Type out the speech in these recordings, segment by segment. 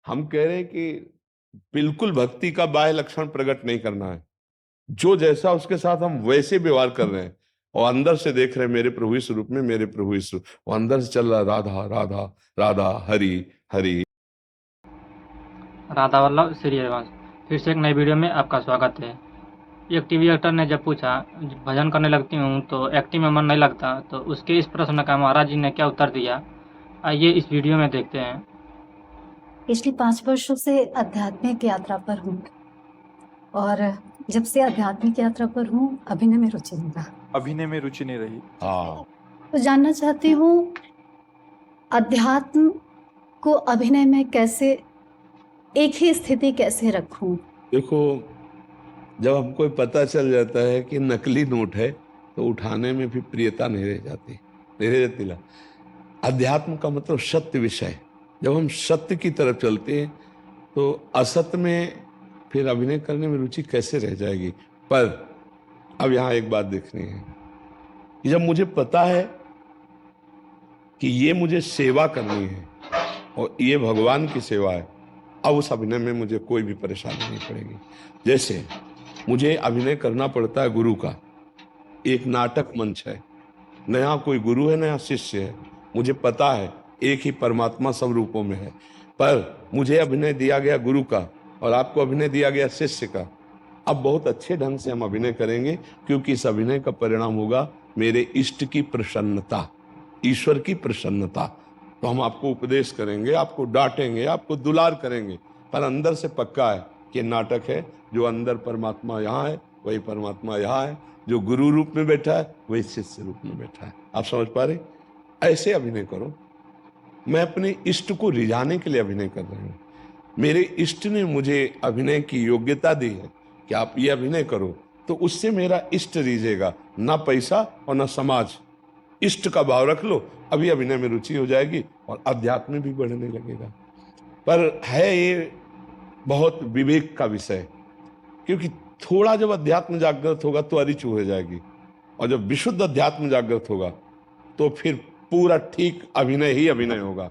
हम कह रहे हैं कि बिल्कुल भक्ति का बाह्य लक्षण प्रकट नहीं करना है। जो जैसा उसके साथ हम वैसे व्यवहार कर रहे हैं और अंदर से देख रहे हैं मेरे प्रभु इस रूप में, मेरे प्रभु इस रूप, और अंदर से चल रहा राधा राधा राधा हरि हरि। राधा वल्लभ श्रीनिवास फिर से एक नई वीडियो में आपका स्वागत है। एक टीवी एक्टर ने जब पूछा भजन करने लगती हूँ तो एक्टिंग में मन नहीं लगता, तो उसके इस प्रश्न का महाराज जी ने क्या उत्तर दिया, आइए इस वीडियो में देखते हैं। पिछले 5 वर्षों से आध्यात्मिक यात्रा पर हूँ और जब से आध्यात्मिक यात्रा पर हूँ अभिनय में रुचि नहीं रहा। अभिनय में रुचि नहीं रही। हाँ, तो जानना चाहती हूँ अध्यात्म को अभिनय में कैसे एक ही स्थिति कैसे रखूं? देखो, जब हमको पता चल जाता है कि नकली नोट है तो उठाने में भी प्रियता नहीं रह जाती, नहीं रह जाती ला। अध्यात्म का मतलब सत्य विषय। जब हम सत्य की तरफ चलते हैं तो असत्य में फिर अभिनय करने में रुचि कैसे रह जाएगी। पर अब यहाँ एक बात देखनी है कि जब मुझे पता है कि ये मुझे सेवा करनी है और ये भगवान की सेवा है, अब उस अभिनय में मुझे कोई भी परेशानी नहीं पड़ेगी। जैसे मुझे अभिनय करना पड़ता है गुरु का, एक नाटक मंच है, न यहाँ कोई गुरु है न यहाँ शिष्य है, मुझे पता है एक ही परमात्मा सब रूपों में है, पर मुझे अभिनय दिया गया गुरु का और आपको अभिनय दिया गया शिष्य का। अब बहुत अच्छे ढंग से हम अभिनय करेंगे क्योंकि इस अभिनय का परिणाम होगा मेरे इष्ट की प्रसन्नता, ईश्वर की प्रसन्नता। तो हम आपको उपदेश करेंगे, आपको डांटेंगे, आपको दुलार करेंगे, पर अंदर से पक्का है कि नाटक है। जो अंदर परमात्मा यहाँ है वही परमात्मा यहाँ है, जो गुरु रूप में बैठा है वही शिष्य रूप में बैठा है। आप समझ पा रहे? ऐसे अभिनय करो। मैं अपने इष्ट को रिझाने के लिए अभिनय कर रही हूँ। मेरे इष्ट ने मुझे अभिनय की योग्यता दी है कि आप ये अभिनय करो, तो उससे मेरा इष्ट रिझेगा, ना पैसा और ना समाज। इष्ट का भाव रख लो, अभी अभिनय में रुचि हो जाएगी और अध्यात्म भी बढ़ने लगेगा। पर है ये बहुत विवेक का विषय, क्योंकि थोड़ा जब अध्यात्म जागृत होगा तो अरिचू हो जाएगी, और जब विशुद्ध अध्यात्म जागृत होगा तो फिर पूरा ठीक अभिनय ही अभिनय होगा।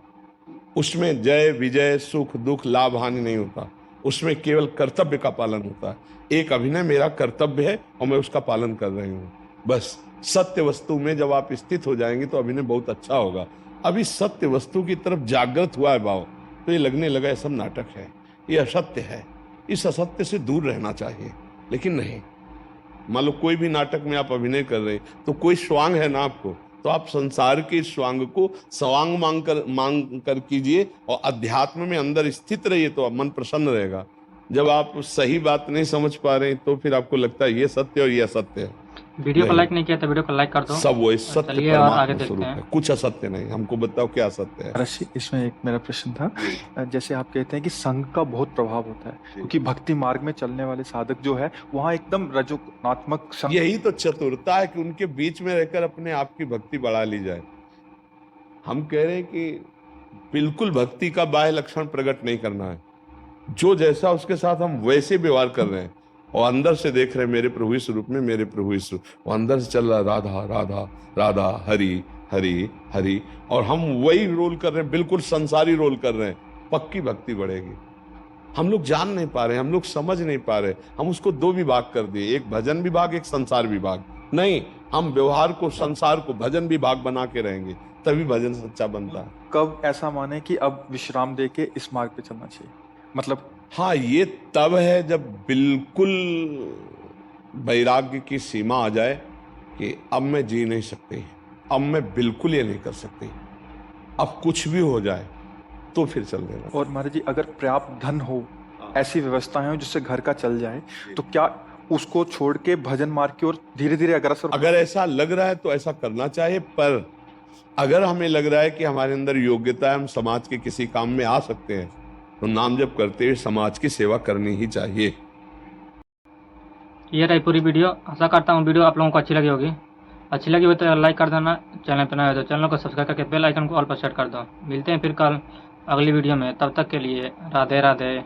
उसमें जय विजय सुख दुख लाभ हानि नहीं होता, उसमें केवल कर्तव्य का पालन होता है। एक अभिनय मेरा कर्तव्य है और मैं उसका पालन कर रही हूँ। बस सत्य वस्तु में जब आप स्थित हो जाएंगे तो अभिनय बहुत अच्छा होगा। अभी सत्य वस्तु की तरफ जागृत हुआ है भाव, तो ये लगने लगा ये सब नाटक है, ये असत्य है, इस असत्य से दूर रहना चाहिए। लेकिन नहीं, मान लो कोई भी नाटक में आप अभिनय कर रहे हैं तो कोई स्वांग है ना आपको, तो आप संसार के स्वांग को स्वांग मांग कर कीजिए और अध्यात्म में अंदर स्थित रहिए, तो मन प्रसन्न रहेगा। जब आप सही बात नहीं समझ पा रहे हैं तो फिर आपको लगता है ये सत्य और ये असत्य है। वीडियो को लाइक नहीं किया तो वीडियो को लाइक कर दो। सब वो सत्य चलिए और आगे परमात्मा देखते स्वरूप हैं। है, कुछ असत्य नहीं। हमको बताओ क्या असत्य है। रशी, इसमें एक मेरा प्रश्न था। जैसे आप कहते हैं कि संघ का बहुत प्रभाव होता है, क्योंकि भक्ति मार्ग में चलने वाले साधक जो है वहाँ एकदम रजोनात्मक संघ। यही तो चतुरता है कि उनके बीच में रहकर अपने आप की भक्ति बढ़ा ली जाए। हम कह रहे हैं कि बिल्कुल भक्ति का बाह्य लक्षण प्रकट नहीं करना है। जो जैसा उसके साथ हम वैसे व्यवहार कर रहे हैं और अंदर से देख रहे हैं मेरे प्रभु इस रूप में, मेरे प्रभु इस रूप, और अंदर से चल रहा राधा राधा राधा हरि हरि हरि, और हम वही रोल कर रहे हैं, बिल्कुल संसारी रोल कर रहे हैं, पक्की भक्ति बढ़ेगी। हम लोग जान नहीं पा रहे, हम लोग समझ नहीं पा रहे, हम उसको दो विभाग कर दिए, एक भजन विभाग एक संसार विभाग। नहीं, हम व्यवहार को संसार को भजन विभाग बना के रहेंगे, तभी भजन सच्चा बनता है। कब ऐसा माने कि अब विश्राम दे के इस मार्ग पे चलना चाहिए? मतलब हाँ, ये तब है जब बिल्कुल वैराग्य की सीमा आ जाए कि अब मैं जी नहीं सकती, अब मैं बिल्कुल ये नहीं कर सकती, अब कुछ भी हो जाए तो फिर चल देना। और महाराज जी, अगर पर्याप्त धन हो, ऐसी व्यवस्थाएं हो जिससे घर का चल जाए, तो क्या उसको छोड़ के भजन मार्ग की ओर धीरे धीरे अग्रसर? अगर ऐसा लग रहा है तो ऐसा करना चाहिए, पर अगर हमें लग रहा है कि हमारे अंदर योग्यता है, हम समाज के किसी काम में आ सकते हैं, तो नाम जप करते हुए समाज की सेवा करनी ही चाहिए। ये रही पूरी वीडियो। आशा करता हूँ वीडियो आप लोगों को अच्छी लगी होगी। अच्छी लगी हो तो लाइक कर देना, चैनल पर नया हो तो चैनल को सब्सक्राइब करके बेल आइकन को ऑल पर सेट कर दो। मिलते हैं फिर कल अगली वीडियो में, तब तक के लिए राधे राधे।